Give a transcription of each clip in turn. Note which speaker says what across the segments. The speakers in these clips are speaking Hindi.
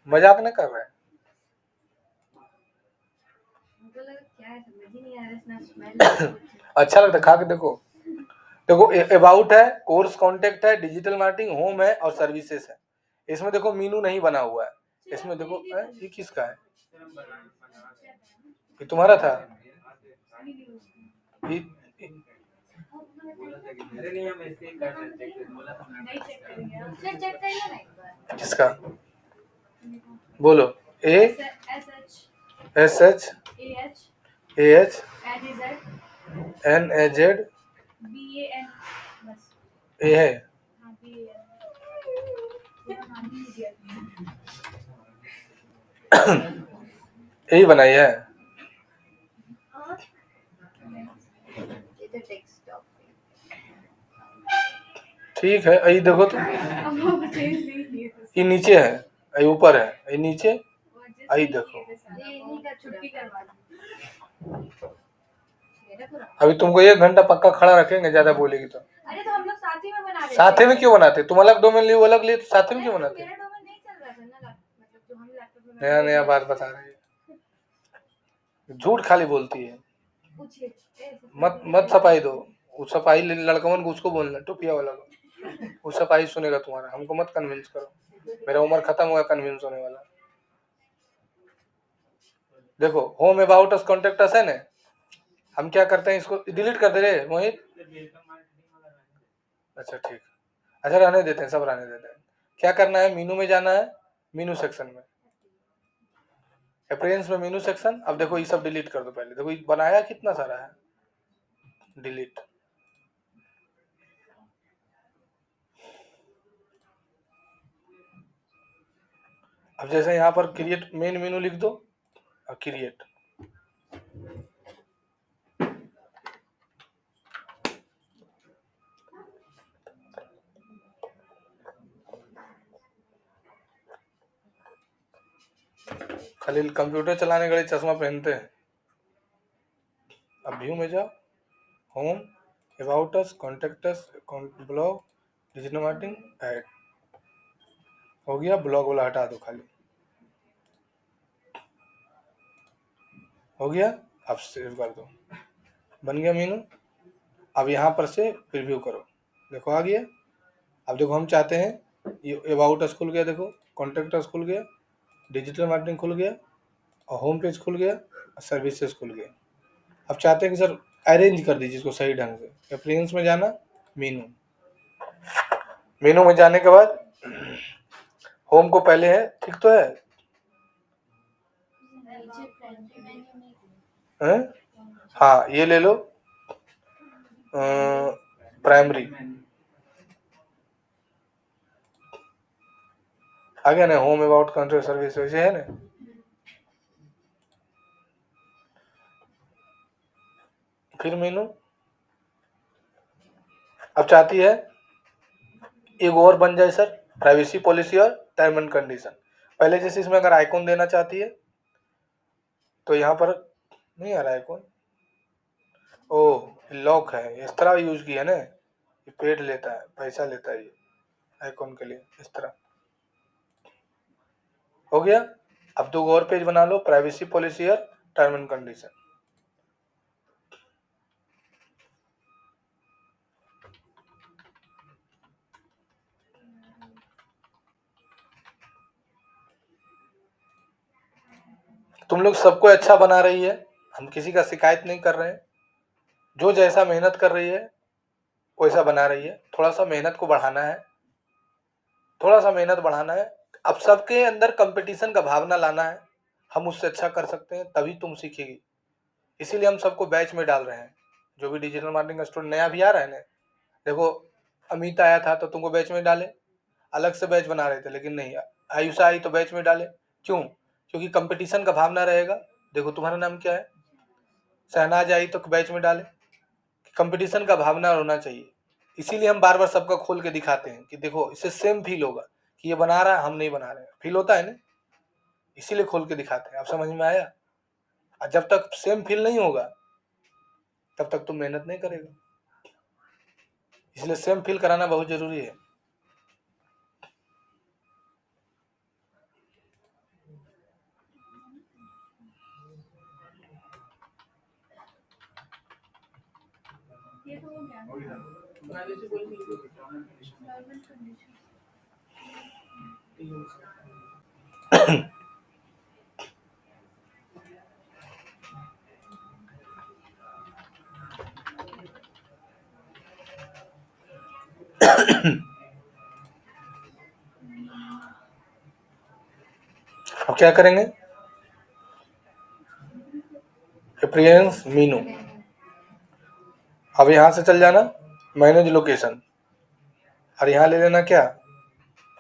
Speaker 1: मजाक न कर रहे हैं। अच्छा लगता है, खा के देखो। देखो अबाउट है, कोर्स कॉन्टेक्ट है, डिजिटल मार्केटिंग, होम है और सर्विसेज है। इसमें देखो मीनू नहीं बना हुआ है। इसमें देखो ये किसका है? ये तुम्हारा था? ये किसका? बोलो। एस एच NAZ ए है। यही बनाई है। ठीक है, यही देखो तो, ये नीचे है, ये ऊपर है, ये नीचे, यही देखो। अभी तुमको 1 घंटा पक्का खड़ा रखेंगे, ज्यादा बोलेगी तो।
Speaker 2: अरे तो हम लोग साथ ही में बना रहे
Speaker 1: साथ में क्यों बनाते? तुम अलग डोमेन लिए, वो अलग लिए, तो साथ में क्यों बनाते?
Speaker 2: मेरा डोमेन नहीं चल रहा था ना, मतलब जो हम लैपटॉप में
Speaker 1: नया नया बात बता रही है, झूठ खाली बोलती है। मत सफाई दो, वो सफाई लड़कवन को उसको बोलना, टोपिया वाला को, वो सफाई सुनेगा तुम्हारा। हमको मत कन्विंस करो, मेरा उम्र खत्म हुआ कन्विंस होने वाला। देखो home about us contact us है ना, हम क्या करते हैं, इसको डिलीट कर दे रहे मोहित। अच्छा ठीक, अच्छा रहने देते हैं, सब रहने देते हैं। क्या करना है, मीनू में जाना है, मीनू सेक्शन में, अप्रियंस में मीनू सेक्शन। अब देखो ये सब डिलीट कर दो पहले। देखो ये बनाया कितना सारा है, डिलीट। अब जैसे यहाँ पर क्रिएट मेन मेनू लिख दो और क्रिएट। खाली कंप्यूटर चलाने के लिए चश्मा पहनते हैं। अब व्यू में जाओ, home about us contact us blog digital marketing add हो गया। ब्लॉग वाला हटा दो खाली, हो गया। अब सेव कर दो, बन गया मीनू। अब यहाँ पर से प्रीव्यू करो, देखो आ गया। अब देखो हम चाहते हैं ये अबाउट अस खुल गया, देखो कॉन्टेक्ट अस खुल गया, डिजिटल मार्केटिंग खुल गया और होम पेज खुल गया और सर्विसेज खुल गया। अब चाहते हैं कि सर अरेंज कर दीजिए इसको सही ढंग से। प्रेफरेंस में जाना, मीनू, मीनू में जाने के बाद होम को पहले है, ठीक तो है, हैं? हाँ ये ले लो, प्राइमरी आ गया ना, होम अबाउट कंट्रोल सर्विस वैसे है ना। फिर मीनू, अब चाहती है एक और बन जाए सर, प्राइवेसी पॉलिसी और टर्म एंड कंडीशन। पहले जैसे इसमें अगर आइकॉन देना चाहती है तो यहाँ पर नहीं आ रहा आइकॉन, ओ लॉक है, इस तरह यूज किया ना, ये पेड लेता है, पैसा लेता है ये आइकॉन के लिए, इस तरह हो गया। अब 2 और पेज बना लो, प्राइवेसी पॉलिसी और टर्म एंड कंडीशन। तुम लोग सबको अच्छा बना रही है, हम किसी का शिकायत नहीं कर रहे हैं। जो जैसा मेहनत कर रही है वैसा बना रही है। थोड़ा सा मेहनत को बढ़ाना है, थोड़ा सा मेहनत बढ़ाना है। अब सबके अंदर कंपटीशन का भावना लाना है, हम उससे अच्छा कर सकते हैं तभी तुम सीखेगी। इसीलिए हम सबको बैच में डाल रहे हैं। जो भी डिजिटल मार्केटिंग का स्टूडेंट नया भी आ रहा है ना, देखो अमित आया था तो तुमको बैच में डाले, अलग से बैच बना रहे थे, लेकिन नहीं, आयुषा आई तो बैच में डाले। क्यों? क्योंकि कंपटीशन का भावना रहेगा। देखो तुम्हारा नाम क्या है, शहनाज आई तो बैच में डाले, कंपटीशन का भावना होना चाहिए। इसीलिए हम बार बार सबका खोल के दिखाते हैं कि देखो इससे सेम फील होगा कि ये बना रहा है, हम नहीं बना रहे, फील होता है ना, इसीलिए खोल के दिखाते हैं। आप समझ में आया? और जब तक सेम फील नहीं होगा तब तक तुम मेहनत नहीं करेगा, इसलिए सेम फील कराना बहुत जरूरी है।
Speaker 2: ये तो हो गया नॉर्मल कंडीशन।
Speaker 1: अब क्या करेंगे? प्रेफरेंस मीनू। अब यहां से चल जाना मैनेज लोकेशन और यहां ले लेना क्या,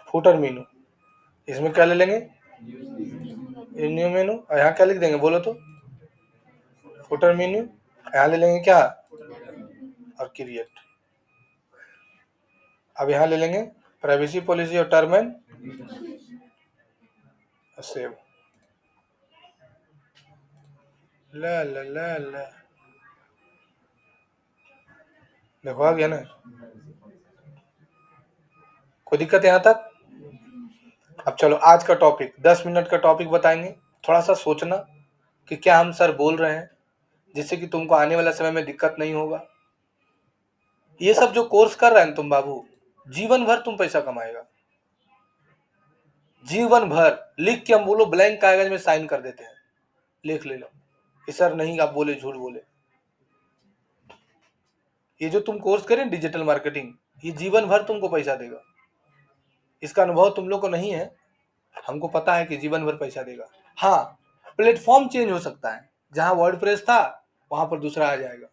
Speaker 1: फुटर मीनू। इसमें क्या ले लेंगे, न्यू मेनू। और यहाँ क्या लिख देंगे बोलो तो, फुटर मीनू। यहाँ ले लेंगे क्या, और क्रिएट। अब यहाँ ले लेंगे प्राइवेसी पॉलिसी और टर्म एंड सेव। ला ला ला ला, देखो आ गया ना। कोई दिक्कत यहाँ तक? अब चलो आज का टॉपिक 10 मिनट का टॉपिक बताएंगे। थोड़ा सा सोचना कि क्या हम सर बोल रहे हैं, जिससे कि तुमको आने वाला समय में दिक्कत नहीं होगा। ये सब जो कोर्स कर रहे हैं तुम बाबू, जीवन भर तुम पैसा कमाएगा, जीवन भर। लिख के हम बोलो ब्लैंक कागज में साइन कर देते हैं, लिख ले लो कि सर नहीं आप बोले, झूठ बोले। ये जो तुम कोर्स करें डिजिटल मार्केटिंग, ये जीवन भर तुमको पैसा देगा। इसका अनुभव तुम लोग को नहीं है, हमको पता है कि जीवन भर पैसा देगा। हाँ, प्लेटफॉर्म चेंज हो सकता है, जहां वर्डप्रेस था वहां पर दूसरा आ जाएगा,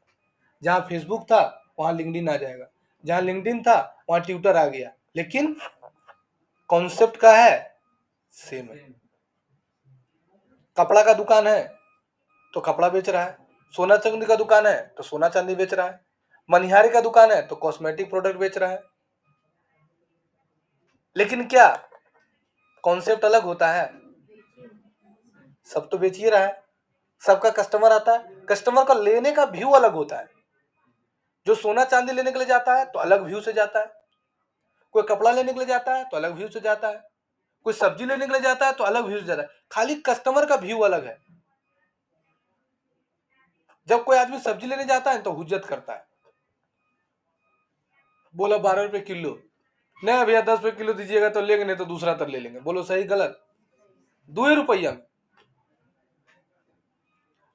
Speaker 1: जहां फेसबुक था वहां लिंक्डइन आ जाएगा, जहां लिंक्डइन था वहां ट्विटर आ गया, लेकिन कॉन्सेप्ट का है सेम है। कपड़ा का दुकान है तो कपड़ा बेच रहा है, सोना चांदी का दुकान है तो सोना चांदी बेच रहा है, मनिहारी का दुकान है तो कॉस्मेटिक प्रोडक्ट बेच रहा है। लेकिन क्या कॉन्सेप्ट अलग होता है? सब तो बेच ही रहा है, सबका कस्टमर आता है, कस्टमर का लेने का व्यू अलग होता है। जो सोना चांदी लेने के लिए जाता है तो अलग व्यू से जाता है, कोई कपड़ा लेने के लिए जाता है तो अलग व्यू से जाता है, कोई सब्जी लेने के लिए जाता है तो अलग व्यू से जाता है। खाली कस्टमर का व्यू अलग है। जब कोई आदमी सब्जी लेने जाता है तो हुज्जत करता है, बोला 12 रुपए किलो, नहीं भैया 10 रुपए किलो दीजिएगा तो लेंगे, नहीं तो दूसरा तर ले लेंगे। बोलो सही गलत? 2 रुपया में।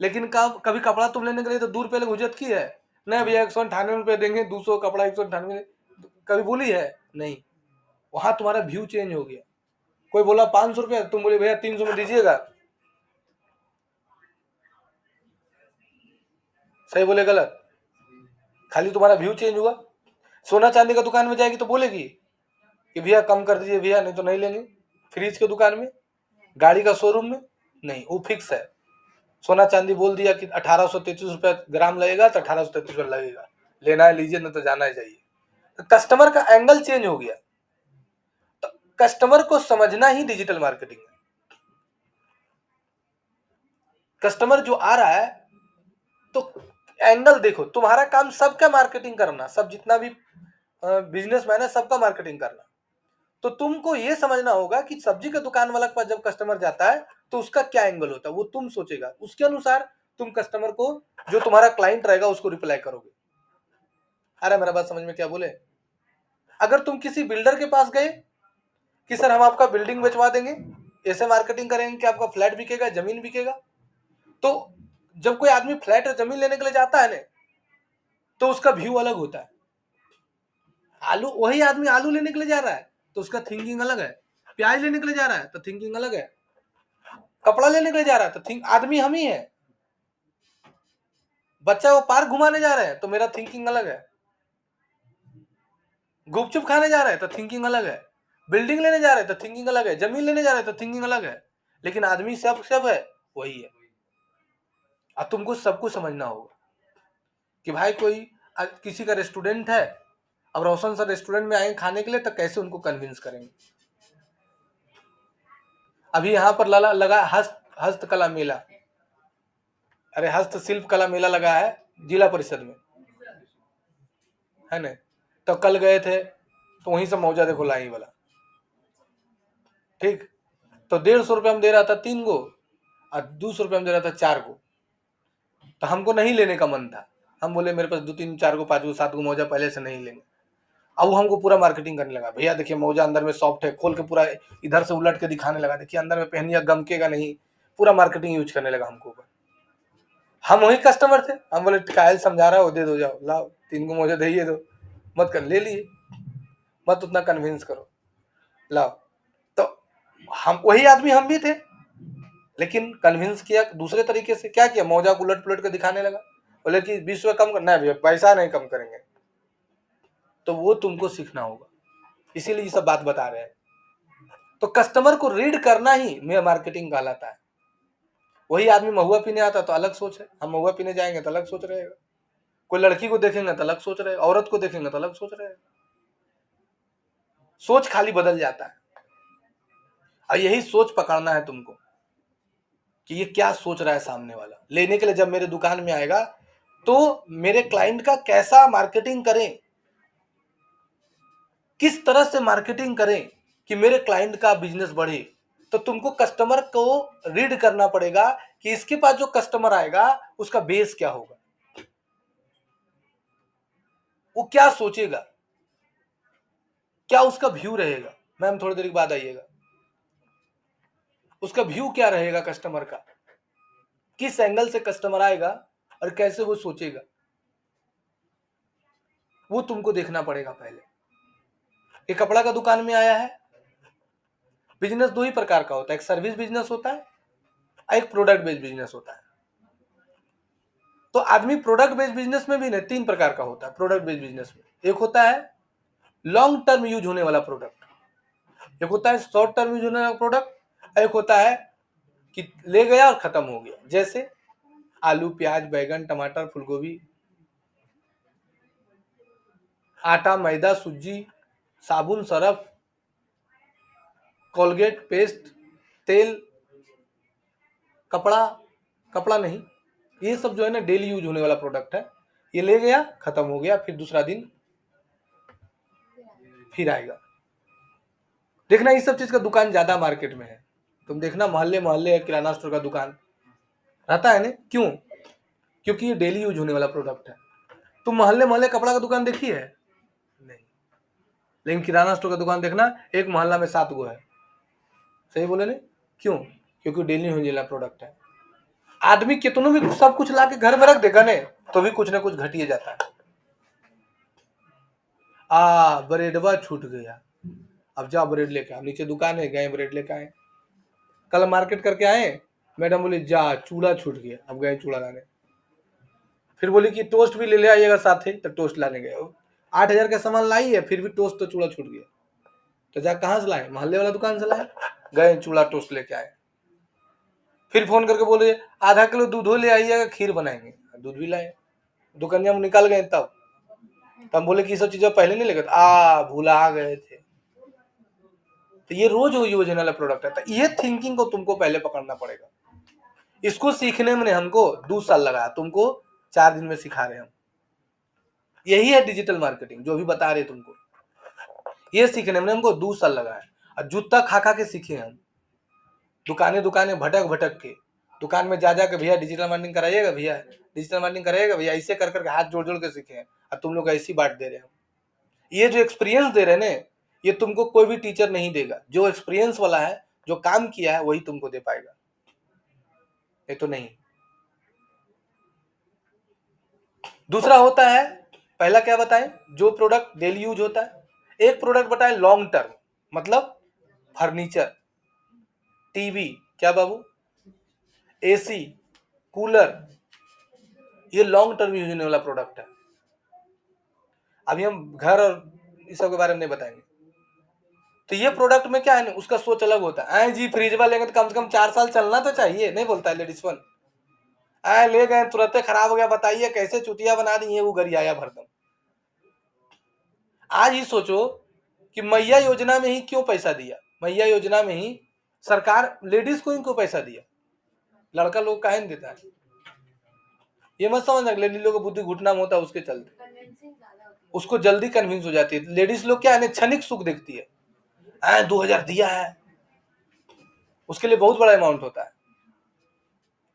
Speaker 1: लेकिन कभी कपड़ा तुम लेने के लिए तो 2 रुपये हुज्जत की है? नहीं भैया 198 रुपये देंगे, 200 कपड़ा 198, कभी बोली है? नहीं। वहां तुम्हारा व्यू चेंज हो गया। कोई बोला 500 रुपये, तुम बोले भैया 300 में दीजिएगा। सही बोले गलत? खाली तुम्हारा व्यू चेंज हुआ। सोना चांदी का दुकान में जाएगी तो बोलेगी कि भैया कम कर दीजिए भैया, नहीं तो नहीं लेंगे। फ्रिज के दुकान में, गाड़ी का शोरूम में, नहीं, वो फिक्स है। सोना चांदी बोल दिया कि 1833 रुपया ग्राम लगेगा तो 1833 रुपया लगेगा, लेना है लीजिए, नहीं तो जाना चाहिए। तो कस्टमर का एंगल चेंज हो गया। तो कस्टमर को समझना ही डिजिटल मार्केटिंग है। कस्टमर जो आ रहा है तो एंगल देखो, तुम्हारा काम सबका मार्केटिंग करना, सब जितना भी बिजनेसमैन है सबका मार्केटिंग करना। तो तुमको ये समझना होगा कि सब्जी का दुकान वाला के पास जब कस्टमर जाता है तो उसका क्या एंगल होता है, वो तुम सोचेगा, उसके अनुसार तुम कस्टमर को, जो तुम्हारा क्लाइंट रहेगा, उसको रिप्लाई करोगे। अरे मेरा बात समझ में क्या बोले? अगर तुम किसी बिल्डर के पास गए कि सर हम आपका बिल्डिंग बेचवा देंगे, ऐसे मार्केटिंग करेंगे कि आपका फ्लैट बिकेगा, जमीन बिकेगा, तो जब कोई आदमी फ्लैट और जमीन लेने के लिए जाता है ना, तो उसका व्यू अलग होता है। आलू, वही आदमी आलू लेने के लिए जा रहा है तो उसका थिंकिंग अलग है, प्याज लेने के लिए जा रहा है तो थिंकिंग अलग है, कपड़ा लेने के लिए जा रहा है तो थिंक, आदमी हम ही है। बच्चा वो पार्क घुमाने जा रहे हैं तो मेरा थिंकिंग अलग है, गुपचुप खाने जा रहे हैं तो थिंकिंग अलग है, बिल्डिंग लेने जा रहे हैं तो थिंकिंग अलग है, जमीन लेने जा रहे हैं तो थिंकिंग अलग है, लेकिन आदमी सब है, वही है। अब तुमको सब कुछ समझना होगा कि भाई कोई किसी का रेस्टोरेंट है, अब रोशन सर रेस्टोरेंट में आएंगे खाने के लिए तो कैसे उनको कन्विंस करेंगे। अभी यहाँ पर लगा हस्तकला मेला, अरे हस्तशिल्प कला मेला लगा है जिला परिषद में, है ना? तो कल गए थे तो वहीं से मौजा देखो लाई वाला, ठीक। तो 150 रुपये में दे रहा था 3 गो और 200 रुपये में दे रहा था 4 गो। तो हमको नहीं लेने का मन था, हम बोले मेरे पास 2-3 4 को 5 को 7 को मौजा पहले से नहीं लेंगे। अब वो हमको पूरा मार्केटिंग करने लगा, भैया देखिए मौजा अंदर में सॉफ्ट है, खोल के पूरा इधर से उलट के दिखाने लगा, देखिए अंदर में पहनिया गमकेगा नहीं, पूरा मार्केटिंग यूज करने लगा हमको। हम वही कस्टमर थे, हम बोले कायल समझा रहा हो, दे दो, जाओ लाओ 3 को मौजा दे दो, मत कर, ले लिए, मत उतना कन्विंस करो, लाओ। तो हम वही आदमी हम भी थे, लेकिन कन्विंस किया दूसरे तरीके से। क्या किया, मौजा को उलट पुलट के दिखाने लगा, बोले कि 20 रुपये कम करना है भैया, पैसा नहीं कम करेंगे। तो वो तुमको सीखना होगा, इसीलिए ये सब बात बता रहे हैं। तो कस्टमर को रीड करना ही मार्केटिंग कहलाता है। वही आदमी महुआ पीने आता तो अलग सोच है, हम महुआ पीने जाएंगे तो अलग सोच रहेगा, कोई लड़की को देखेंगे तो अलग सोच रहे, औरत को देखेंगे तो अलग सोच रहे, सोच खाली बदल जाता है। और यही सोच पकड़ना है तुमको कि ये क्या सोच रहा है सामने वाला। लेने के लिए जब मेरे दुकान में आएगा तो मेरे क्लाइंट का कैसा मार्केटिंग करें, किस तरह से मार्केटिंग करें कि मेरे क्लाइंट का बिजनेस बढ़े। तो तुमको कस्टमर को रीड करना पड़ेगा कि इसके पास जो कस्टमर आएगा उसका बेस क्या होगा, वो क्या सोचेगा, क्या उसका व्यू रहेगा। मैम थोड़ी देर के बाद आइएगा। उसका व्यू क्या रहेगा कस्टमर का, किस एंगल से कस्टमर आएगा और कैसे वो सोचेगा, वो तुमको देखना पड़ेगा पहले। एक कपड़ा का दुकान में आया है, बिजनेस दो ही प्रकार का होता है, एक सर्विस बिजनेस होता है, एक प्रोडक्ट बेस्ड बिजनेस होता है। तो आदमी प्रोडक्ट बेस्ड बिजनेस में भी नहीं, 3 प्रकार का होता है प्रोडक्ट बेस्ड बिजनेस में। एक होता है लॉन्ग टर्म यूज होने वाला प्रोडक्ट, एक होता है शॉर्ट टर्म यूज होने वाला प्रोडक्ट, एक होता है कि ले गया और खत्म हो गया, जैसे आलू प्याज बैगन टमाटर फूलगोभी, आटा मैदा सूजी साबुन सरफ कोलगेट पेस्ट तेल कपड़ा, कपड़ा नहीं, ये सब जो है ना डेली यूज होने वाला प्रोडक्ट है। ये ले गया खत्म हो गया, फिर दूसरा दिन फिर आएगा। देखना इस सब चीज का दुकान ज्यादा मार्केट में है, तुम देखना मोहल्ले मोहल्ले किराना स्टोर का दुकान रहता है ना, क्यों, क्योंकि ये डेली यूज होने वाला प्रोडक्ट है। तुम मोहल्ले मोहल्ले कपड़ा का दुकान देखी है नहीं, लेकिन किराना स्टोर का दुकान देखना, एक मोहल्ला में 7 गो है, सही बोले नहीं, क्यों, क्योंकि डेली यूज वाला प्रोडक्ट है। आदमी कितनों भी सब कुछ ला के घर में रख देगा ने तो भी कुछ ना कुछ घटिए जाता है। ब्रेडवा छूट गया, अब जाओ ब्रेड लेके आओ, नीचे दुकान है, गए ब्रेड लेके आए। कल मार्केट करके आए, मैडम बोली जा चूड़ा छूट गया, अब गए चूड़ा लाने। फिर बोली कि टोस्ट भी ले ले आइएगा साथ ही, तो टोस्ट लाने गए। 8,000 का सामान लाई है, फिर भी टोस्ट तो चूड़ा छूट गया, तो जा कहाँ से लाए, मोहल्ले वाला दुकान से लाए, गए चूड़ा टोस्ट लेके आए। फिर फोन करके बोले आधा किलो दूध ले आइएगा खीर बनाएंगे, दूध भी लाए, दुकानिया में निकाल गए। तब हम बोले कि ये सब चीजें पहले नहीं लेकर, भूला गए थे। तो ये रोज यूज वाला प्रोडक्ट है। तो ये थिंकिंग को तुमको पहले पकड़ना पड़ेगा। इसको सीखने में हमको 2 साल लगा, तुमको 4 दिन में सिखा रहे हम। यही है डिजिटल मार्केटिंग जो भी बता रहे तुमको, ये सीखने में हमको 2 साल लगा है। और जूता खा खा के सीखे हम, दुकाने दुकाने भटक भटक के, दुकान में जा जा के भैया डिजिटल मार्केटिंग कराइएगा, भैया डिजिटल मार्केटिंग कराइएगा भैया, ऐसे कर करके हाथ जोड़ जोड़ के सीखे हैं। और तुम लोग ऐसी बांट दे रहे हो। ये जो एक्सपीरियंस दे रहे हैं ना, ये तुमको कोई भी टीचर नहीं देगा। जो एक्सपीरियंस वाला है, जो काम किया है, वही तुमको दे पाएगा, ये तो नहीं। दूसरा होता है, पहला क्या बताएं, जो प्रोडक्ट डेली यूज होता है। एक प्रोडक्ट बताएं लॉन्ग टर्म, मतलब फर्नीचर, टीवी, क्या बाबू, एसी, कूलर, ये लॉन्ग टर्म यूज होने वाला प्रोडक्ट है। अभी हम घर और इस सब के बारे में नहीं बताएंगे। तो ये प्रोडक्ट में क्या है ना, उसका सोच अलग होता है। जी फ्रिज वाले लेंगे तो कम से कम 4 साल चलना तो चाहिए, नहीं बोलता है लेडीज वन। ले गए तुरंत खराब हो गया, बताइए कैसे चुतिया बना दी है वो गरियाया भरदम। आज ही सोचो कि मैया योजना में ही क्यों पैसा दिया, मैया योजना में ही सरकार लेडीज को इनको पैसा दिया, लड़का लोग काहे नहीं देता है। ये मत समझना लेडीज लोग बुद्धि घुटना में होता है उसके चलते, उसको जल्दी कन्विंस हो जाती है। लेडीज लोग क्या है, क्षणिक सुख देखती है। 2000 दिया है, उसके लिए बहुत बड़ा अमाउंट होता है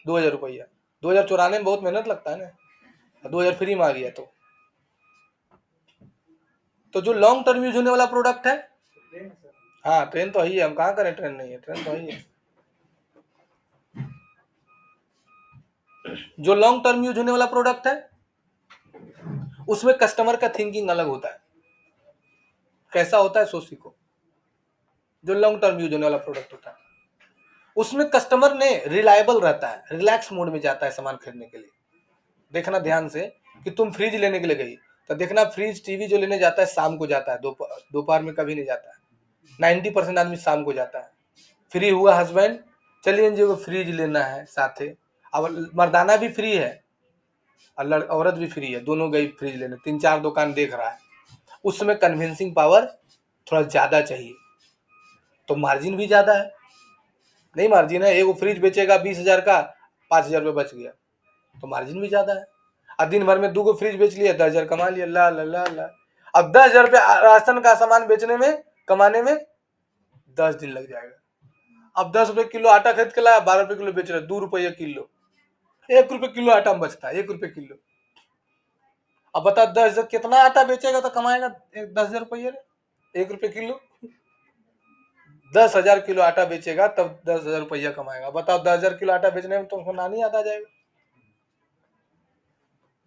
Speaker 1: 2000 रुपया। 2000 चुराने में बहुत मेहनत लगता है ना। 2000 फ्री में आ गया तो जो लॉन्ग टर्म यूज होने वाला प्रोडक्ट है, हाँ ट्रेन तो है ही है, हम कहाँ करें ट्रेन नहीं है, ट्रेन तो है ही है। जो लॉन्ग टर्म यूज होने वाला प्रोडक्ट है उसमें कस्टमर का थिंकिंग अलग होता है। कैसा होता है सो सीखो। जो लॉन्ग टर्म यूज होने वाला प्रोडक्ट होता है उसमें कस्टमर ने रिलायबल रहता है, रिलैक्स मोड में जाता है सामान खरीदने के लिए। देखना ध्यान से कि तुम फ्रिज लेने के लिए गई तो देखना फ्रिज टीवी जो लेने जाता है शाम को जाता है, दोपहर में कभी नहीं जाता है। 90% आदमी शाम को जाता है। फ्री हुआ हस्बैंड, चलिए जी वो फ्रिज लेना है साथे, अब मर्दाना भी फ्री है और औरत भी फ्री है, दोनों गई फ्रिज लेने, 3-4 दुकान देख रहा है। उस समय कन्विंसिंग पावर थोड़ा ज्यादा चाहिए, तो मार्जिन भी ज्यादा है। नहीं मार्जिन है, एक फ्रिज बेचेगा 20,000 का, 5,000 रुपये बच गया, तो मार्जिन भी ज्यादा है। और दिन भर में 2 फ्रिज बेच लिया, 10,000 कमा लिया, ला ला ला ला। अब 10,000 रुपये राशन का सामान बेचने में, कमाने में 10 दिन लग जाएगा। अब 10 रुपए किलो आटा खरीद के लाया, 12 रुपए किलो बेच रहे, 2 रुपये किलो, 1 रुपये किलो आटा में बचता है, 1 रुपये किलो। अब बता 10,000 कितना आटा बेचेगा तो कमाएगा 10,000 रुपये, 1 रुपये किलो। 10,000 किलो आटा बेचेगा तब 10,000 रुपया कमाएगा। बताओ 10,000 किलो आटा बेचने में तुमको नानी आता जाएगा।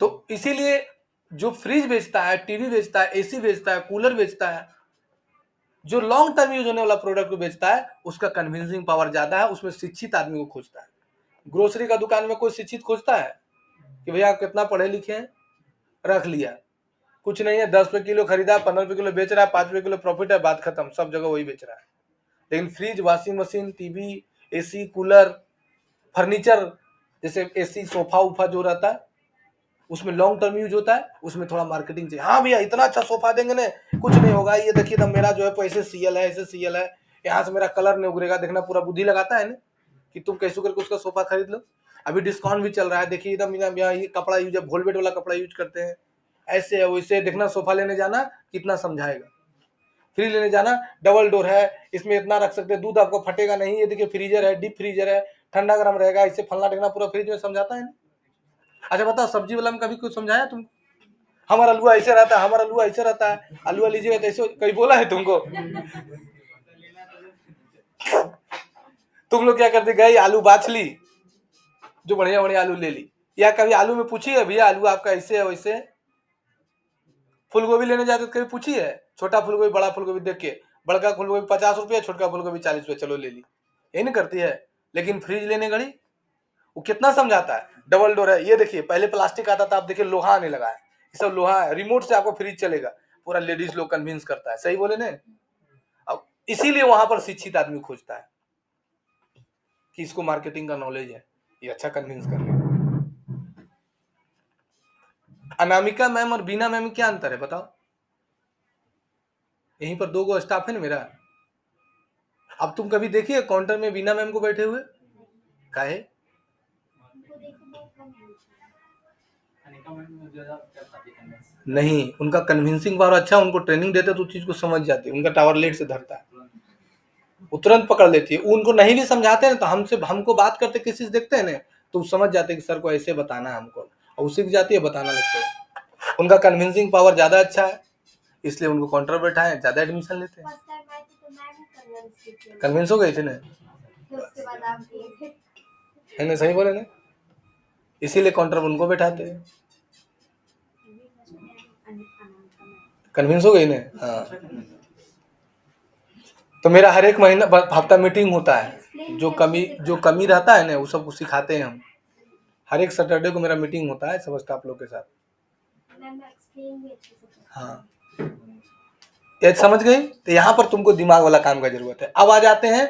Speaker 1: तो इसीलिए जो फ्रिज बेचता है, टीवी बेचता है, एसी बेचता है, कूलर बेचता है, जो लॉन्ग टर्म यूज होने वाला प्रोडक्ट को बेचता है उसका कन्विंसिंग पावर ज्यादा है, उसमें शिक्षित आदमी को खोजता है। ग्रोसरी का दुकान में कोई शिक्षित खोजता है कि भैया आप कितना पढ़े लिखे हैं, रख लिया, कुछ नहीं है, 10 रुपए किलो खरीदा, 15 रुपए किलो बेच रहा है, 5 रुपए किलो प्रॉफिट है, बात खत्म, सब जगह वही बेच रहा है। लेकिन fridge, washing machine, TV, AC, cooler, furniture, जैसे एसी, सोफा उफा जो रहता है उसमें लॉन्ग टर्म यूज होता है, उसमें थोड़ा मार्केटिंग चाहिए। हाँ भैया इतना अच्छा सोफा देंगे ना, कुछ नहीं होगा, ये देखिए ना मेरा जो है ऐसे सीएल है, ऐसे सीएल है, यहाँ से मेरा कलर नहीं उगरेगा, देखना पूरा बुद्धि लगाता है ना कि तुम कैसे करके उसका सोफा खरीद लो। अभी डिस्काउंट भी चल रहा है, देखिए एकदम ये कपड़ा यूज है, वोलवेट वाला कपड़ा यूज करते हैं, ऐसे है वैसे, देखना सोफा लेने जाना कितना समझाएगा। फ्रिज लेने जाना, डबल डोर है, इसमें इतना रख सकते हैं, दूध आपको फटेगा नहीं, ये देखिए फ्रीजर है, डीप फ्रीजर है, ठंडा गर्म रहेगा, इससे फलना ढेकना पूरा फ्रिज में समझाता है ना। अच्छा बताओ सब्जी वाला में कभी कुछ समझाया तुम? हमारा आलू ऐसे रहता है, हमारा आलू ऐसे रहता है, आलू लीजिएगा तो ऐसे, कहीं बोला है तुमको? तुम लोग क्या करते, गए आलू बाछ ली, जो बढ़िया बढ़िया आलू ले ली, या कभी आलू में पूछी है भैया आलू आपका ऐसे है वैसे? फूल गोभी लेने जाते तो कभी पूछी है? छोटा फूल गोभी बड़ा फूल गोभी देख के, बड़का फूल गोभी 50 रुपये, छोटका फूल गोभी 40 रुपये, चलो ले ली, यही नहीं करती है। लेकिन फ्रिज लेने गई वो कितना समझाता है, डबल डोर है, ये देखिए पहले प्लास्टिक आता था, आप देखिए लोहा आने लगा है, ये सब लोहा है, रिमोट से आपको फ्रिज चलेगा, पूरा लेडीज लोग कन्विंस करता है, सही बोले ना। अब इसीलिए वहां पर शिक्षित आदमी खोजता है कि इसको मार्केटिंग का नॉलेज है, ये अच्छा कन्विंस कर लेगा। अनामिका मैम और बीना मैम क्या अंतर है बताओ? यहीं पर 2 स्टाफ है ना मेरा। अब तुम कभी देखिए काउंटर में बीना मैम को बैठे हुए, काहे? नहीं, उनका कन्विंसिंग पावर अच्छा, उनको ट्रेनिंग देते तो उस चीज को समझ जाती है, उनका टावर लेट से धरता है, वो तुरंत पकड़ लेती है। उनको नहीं भी समझाते हैं तो हमको बात करते किसी से देखते हैं ना तो समझ जाते हैं कि सर को ऐसे बताना है हमको, और सीख जाती है, बताना लगते हैं। उनका कन्विंसिंग पावर ज्यादा अच्छा है, इसलिए उनको काउंटर बैठाए, ज्यादा एडमिशन लेते हैं। कन्विंस हो गई थी ना, है ना, सही बोले ना, इसीलिए काउंटर पर उनको बैठाते हैं। कन्विंस हो गई ना? हाँ। तो मेरा हर एक महीना हफ्ता मीटिंग होता है, जो कमी रहता है ना वो सबको सिखाते हैं हम। हर एक सैटरडे को मेरा मीटिंग होता है सब स्टाफ लोग के साथ। हाँ, ये समझ गई? तो यहाँ पर तुमको दिमाग वाला काम का जरूरत है। अब आ जाते हैं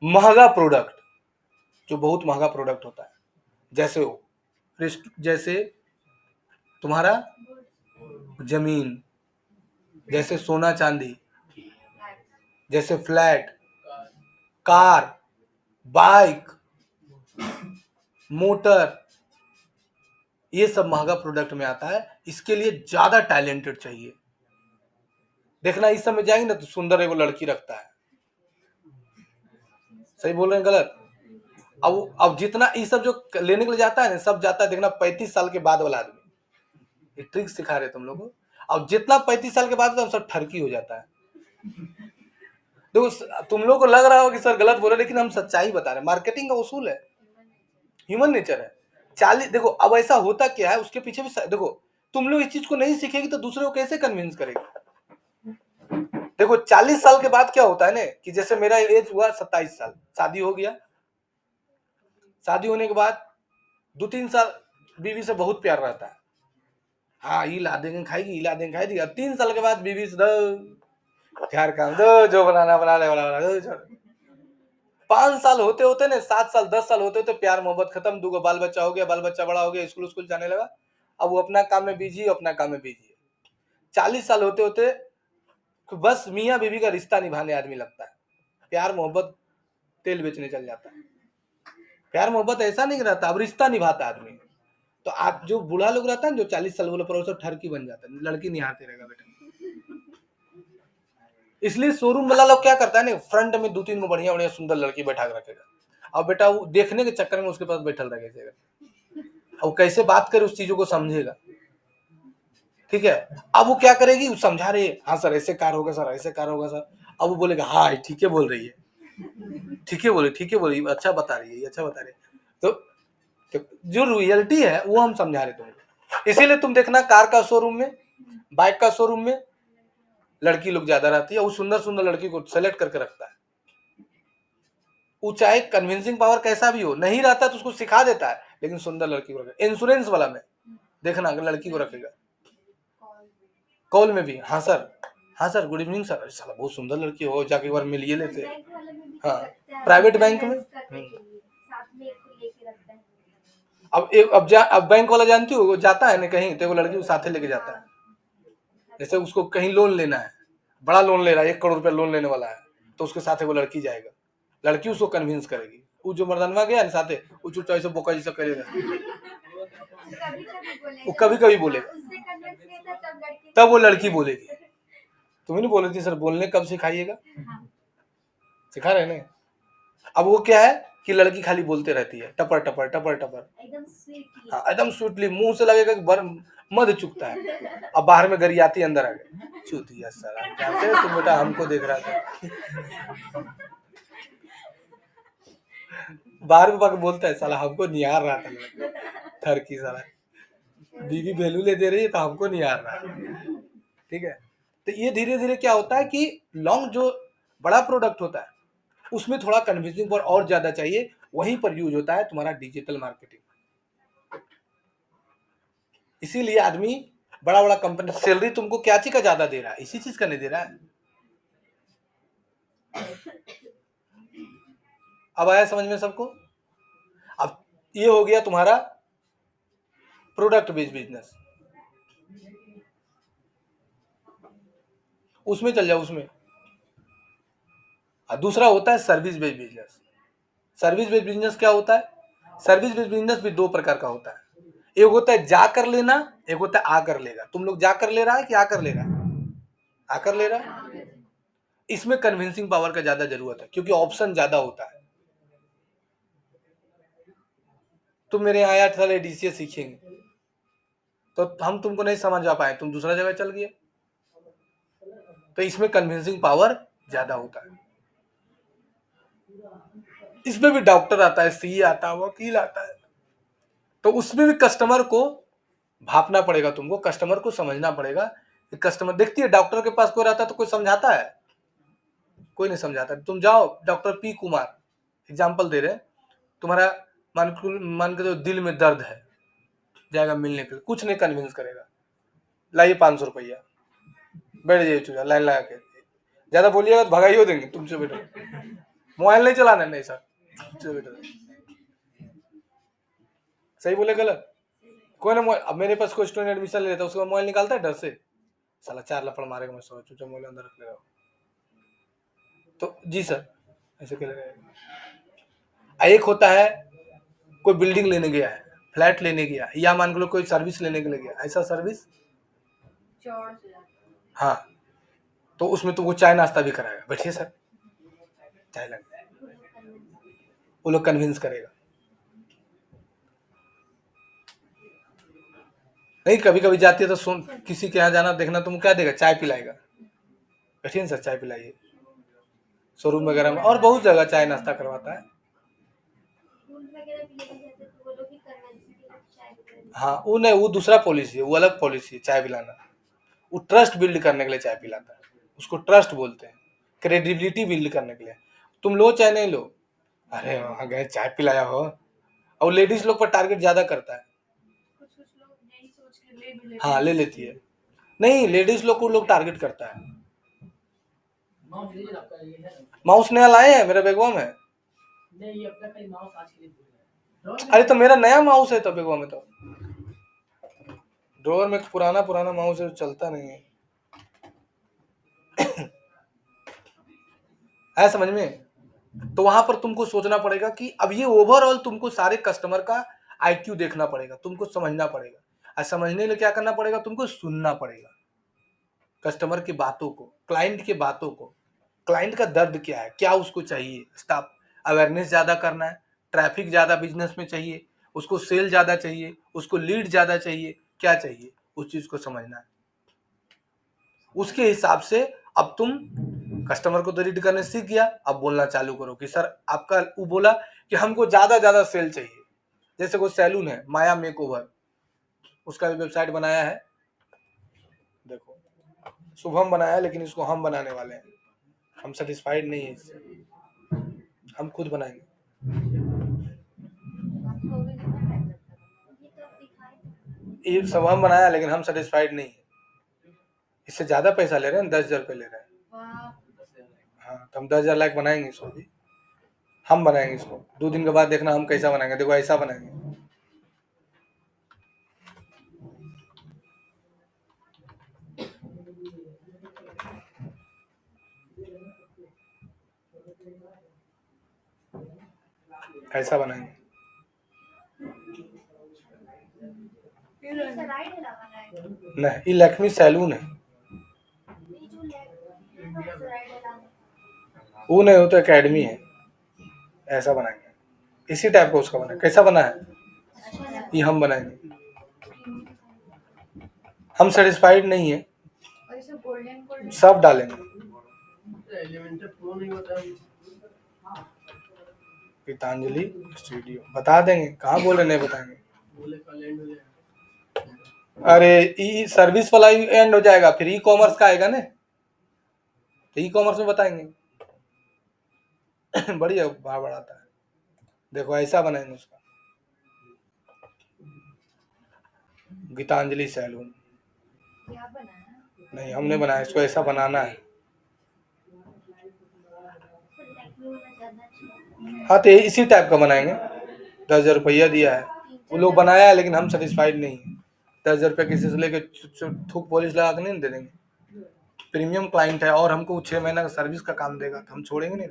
Speaker 1: महंगा प्रोडक्ट, जो बहुत महंगा प्रोडक्ट होता है, जैसे तुम्हारा जमीन, जैसे सोना चांदी, जैसे फ्लैट, कार, बाइक, मोटर, ये सब महंगा प्रोडक्ट में आता है। इसके लिए ज्यादा टैलेंटेड चाहिए। देखना इस समय जाएंगे ना तो सुंदर एगो लड़की रखता है, सही बोल रहे हैं गलत? अब जितना ये सब जो लेने के लिए जाता है ना, सब जाता है देखना 35 साल के बाद वाला आदमी, ये ट्रिक सिखा रहे तुम लोग को। अब जितना 35 साल के बाद होता है सब ठरकी हो जाता है। देखो तुम लोग को लग रहा हो कि सर गलत बोल रहे, लेकिन हम सच्चाई बता रहे हैं। मार्केटिंग का उसूल है, ह्यूमन नेचर है। 40 देखो अब ऐसा होता क्या है उसके पीछे भी देखो, तुम लोग इस चीज को नहीं सीखेगी तो दूसरे को कैसे कन्विंस करेगी। देखो 40 साल के बाद क्या होता है ना कि जैसे मेरा एज हुआ 27 साल, शादी हो गया, शादी होने के बाद 2-3 साल बीवी से बहुत प्यार रहता है, हाँ ये ला देंगे खाएगी, ला देंगे खाएगी। 3 साल के बाद बीवी से प्यार काम दो, जो बनाना बना ले, बना दो। 5 साल होते होते ना, 7 साल 10 साल होते होते प्यार मोहब्बत खत्म, 2 बाल बच्चा हो गया, बाल बच्चा बड़ा हो गया, स्कूल जाने लगा, अब वो अपना काम में बिजी, अपना काम में बिजी है। 40 साल होते होते बस मियाँ बीवी का रिश्ता निभाने आदमी लगता है, प्यार मोहब्बत तेल बेचने चल जाता है। प्यार मोहब्बत ऐसा नहीं रहता, अब रिश्ता निभाता आदमी। तो आप जो बूढ़ा लोग रहता है जो 40 साल बोले पर सब ठरकी बन जाता है, लड़की निहारते रहेगा बेटा। इसलिए शोरूम वाला लोग क्या करता है ना, फ्रंट में 2-3 को बढ़िया बढ़िया सुंदर लड़की बैठा के रखेगा, अब बेटा वो देखने के चक्कर में उसके पास बैठल रहेगा, अब कैसे बात करे उस चीजों को समझेगा, ठीक है। अब वो क्या करेगी, वो समझा रही है, हाँ सर ऐसे कार होगा सर, ऐसे कार होगा सर। अब वो बोलेगा हाँ ठीक है बोल रही है, ठीक है बोले, ठीक है बोल रही है, अच्छा बता रही है, अच्छा बता रही है। तो जो रियलिटी है वो हम समझा रहे तुमको। इसीलिए तुम देखना कार का शोरूम में, बाइक का शोरूम में लड़की लोग ज्यादा रहती है, वो सुंदर सुंदर लड़की को सेलेक्ट करके रखता है। वो चाहे कन्विंसिंग पावर कैसा भी हो, नहीं रहता तो उसको सिखा देता है, लेकिन सुंदर लड़की को रखेगा। इंश्योरेंस वाला में देखना अगर लड़की को रखेगा, कॉल में भी, हाँ सर, हाँ सर गुड इवनिंग सर, साला बहुत सुंदर लड़की हो, जाके एक बार मिलिए लेते। हाँ प्राइवेट बैंक में अब बैंक वाला जानती हो, वो जाता है ना कहीं तो वो लड़की को साथे लेके जाता है। जैसे उसको कहीं लोन लेना है, बड़ा लोन ले रहा है, 1 करोड़ रुपया लोन लेने वाला है, तो उसके साथ वो लड़की जाएगा, लड़की उसको कन्विंस करेगी। वो जो मर्दानवा गया ना साथे, वो चुपचाप ऐसे बोका जैसा करेगा, वो कभी कभी बोलेगा, तब वो लड़की बोलेगी। तुम नहीं बोले थी सर बोलने कब सिखाइएगा, सिखा रहे ना। अब वो क्या है कि लड़की खाली बोलते रहती है, टपर टपर टपर टपर, हाँ एकदम स्वीटली, मुंह से लगेगा कि मध चुकता है, अब बाहर में गरियाती अंदर आ गए, चूतिया साला जानते हो तुम बेटा, हमको देख रहा था। बाहर में पाके बोलता है साला हमको निहार रहा था, थर की साला बीवी वैल्यू ले दे रही है तो हमको निहार रहा है, ठीक है। तो ये धीरे धीरे क्या होता है कि लॉन्ग जो बड़ा प्रोडक्ट होता है उसमें थोड़ा कन्विंसिंग पर और ज्यादा चाहिए, वहीं पर यूज होता है तुम्हारा डिजिटल मार्केटिंग। इसीलिए आदमी बड़ा बड़ा कंपनी सैलरी तुमको क्या चीज का ज्यादा दे रहा है, इसी चीज का नहीं दे रहा है। अब आया समझ में सबको। अब ये हो गया तुम्हारा प्रोडक्ट बेस्ड बिजनेस, उसमें चल जाओ उसमें। दूसरा होता है service based business. Service based business क्या होता है, सर्विस बेस्ड बिजनेस भी 2 प्रकार का होता है, एक होता है जा कर लेना, एक होता है आकर लेगा। तुम लोग जा कर ले रहा है कि आकर ले रहा है, आकर ले रहा है। इसमें कन्विंसिंग पावर का ज्यादा जरूरत है क्योंकि ऑप्शन ज्यादा होता है। तुम मेरे यहाँ 8 साल डीसीए सीखेंगे तो हम तुमको नहीं समझ आ पाए, तुम दूसरा जगह चल गए, तो इसमें कन्विंसिंग पावर ज्यादा होता है। इसमें भी डॉक्टर आता है, सीए आता है, वकील आता है, तो उसमें भी कस्टमर को भापना पड़ेगा, तुमको कस्टमर को समझना पड़ेगा। कस्टमर देखती है डॉक्टर के पास कोई रहता है तो कोई समझाता है, कोई नहीं समझाता। तुम जाओ डॉक्टर पी कुमार एग्जाम्पल दे रहे, तुम्हारा मान के दिल में दर्द है, जाएगा मिलने के लिए, कुछ नहीं कन्विंस करेगा, लाइए 500 रुपया, बैठ जाइए चूजा लाइन लगा के, ज्यादा बोलिएगा तो भगाइयो देंगे तुमसे बेटा, मोबाइल नहीं चलाना नहीं सर बेटा, सही बोले गलत, कोई ना अब मेरे पास कोई स्टूडेंट एडमिशन ले लेता है, उसका मोबाइल निकालता है डर से, साला 4 लपड़ मारेगा, मैं सोच चूचा मोबाइल अंदर रख ले रहा हूँ, तो जी सर ऐसे कर रहे। एक होता है कोई बिल्डिंग लेने गया है, फ्लैट लेने गया, या मान लो कोई सर्विस लेने के लिए गया, ऐसा सर्विस, हाँ, तो उसमें तुमको चाय नाश्ता भी कराएगा, बैठिए सर चाय लग, वो लोग कन्विंस करेगा। नहीं, कभी कभी जाती है तो सुन, किसी के यहाँ जाना देखना, तुम क्या देगा, चाय पिलाएगा, कठिन सर चाय पिलाइए शोरूम वगैरह में, और बहुत जगह चाय नाश्ता करवाता है।
Speaker 2: दूध वगैरह भी लेके जाते तो वो लोग भी करना चाहिए, चाय वगैरह।
Speaker 1: हाँ, वो नहीं, वो दूसरा पॉलिसी है, वो अलग पॉलिसी है चाय पिलाना। वो ट्रस्ट बिल्ड करने के लिए चाय पिलाता है, उसको ट्रस्ट बोलते हैं, क्रेडिबिलिटी बिल्ड करने के लिए। तुम लो चाहे नहीं लो, अरे वहाँ गए चाय पिलाया हो, और लेडीज लोग पर टारगेट ज्यादा करता है।
Speaker 2: कुछ कुछ लोग यही सोच के ले भी लेते
Speaker 1: हाँ,
Speaker 2: हैं।
Speaker 1: ले लेती है। नहीं, लेडीज लोग को लोग टारगेट करता है। माउस नया लाए हैं, मेरे बेगवा में। अरे तो मेरा नया माउस है तो बेगवा में, तो ड्रॉअर में पुराना पुराना माउस है, चलता नहीं है। है समझ में? तो वहां पर तुमको सोचना पड़ेगा कि अब ये ओवरऑल तुमको सारे कस्टमर का आईक्यू देखना पड़ेगा, तुमको समझना पड़ेगा, और समझने के लिए क्या करना पड़ेगा, तुमको सुनना पड़ेगा कस्टमर की बातों को, क्लाइंट की बातों को, क्लाइंट का दर्द क्या है, क्या उसको चाहिए, स्टाफ अवेयरनेस ज्यादा करना है, ट्रैफिक ज्यादा बिजनेस में चाहिए, उसको सेल ज्यादा चाहिए, उसको लीड ज्यादा चाहिए, क्या चाहिए, उस चीज को समझना है। उसके हिसाब से अब तुम कस्टमर को तो रीड करने सीख गया, अब बोलना चालू करो कि सर आपका, वो बोला कि हमको ज्यादा ज्यादा सेल चाहिए। जैसे कोई सैलून है माया मेकओवर, उसका भी वेबसाइट बनाया है, देखो शुभम बनाया है, लेकिन इसको हम बनाने वाले हैं, हम सेटिस्फाइड नहीं है इससे, हम खुद बनाएंगे।
Speaker 2: आपको भी कितना टाइम लगता है ये तो आप दिखाए।
Speaker 1: ये सब हम बनाया, लेकिन हम सेटिस्फाइड नहीं है, इससे ज्यादा पैसा ले रहे हैं, 10,000 रुपये ले रहे हैं।
Speaker 2: वाह,
Speaker 1: हाँ, तो हम 10,000 लाख बनाएंगे इसको भी, हम बनाएंगे इसको, 2 दिन के बाद देखना हम कैसा बनाएंगे, देखो ऐसा बनाएंगे। ऐसा बनाएंगे।
Speaker 2: ये सराय ढला वाला है।
Speaker 1: नहीं, ये लक्ष्मी सैलून है।
Speaker 2: ये जो सराय ढला है।
Speaker 1: वो नहीं, हो तो एकेडमी है। ऐसा बनाएंगे, इसी टाइप का उसका बना, कैसा बना है,
Speaker 2: अच्छा लगा।
Speaker 1: ये हम बनाएंगे। हम सेटिस्फाइड नहीं है,
Speaker 2: और इसमें गोल्डन गोल्डन
Speaker 1: सब डालेंगे। गीतांजलि स्टूडियो बता देंगे, कहाँ बोले नहीं बताएंगे। अरे ई सर्विस वाला ही एंड हो जाएगा, फिर ई कॉमर्स का आएगा ना, तो ई कॉमर्स में बताएंगे। बढ़िया भाव बढ़ाता है, देखो ऐसा बनाएंगे उसका, गीतांजलि सैलून।
Speaker 2: क्या बनाया?
Speaker 1: नहीं, हमने बनाया, इसको ऐसा बनाना है।
Speaker 2: लखनऊ वाला ज्यादा अच्छा है।
Speaker 1: हाँ, तो इसी टाइप का बनाएंगे। 10,000 रुपया दिया है, वो लोग बनाया है, लेकिन हम सेटिस्फाइड नहीं है। 10,000 रुपया किसी से लेके थूक पॉलिश लगा के नहीं दे देंगे, प्रीमियम क्लाइंट है, और हमको 6 महीना का सर्विस का काम देगा, तो हम छोड़ेंगे नहीं।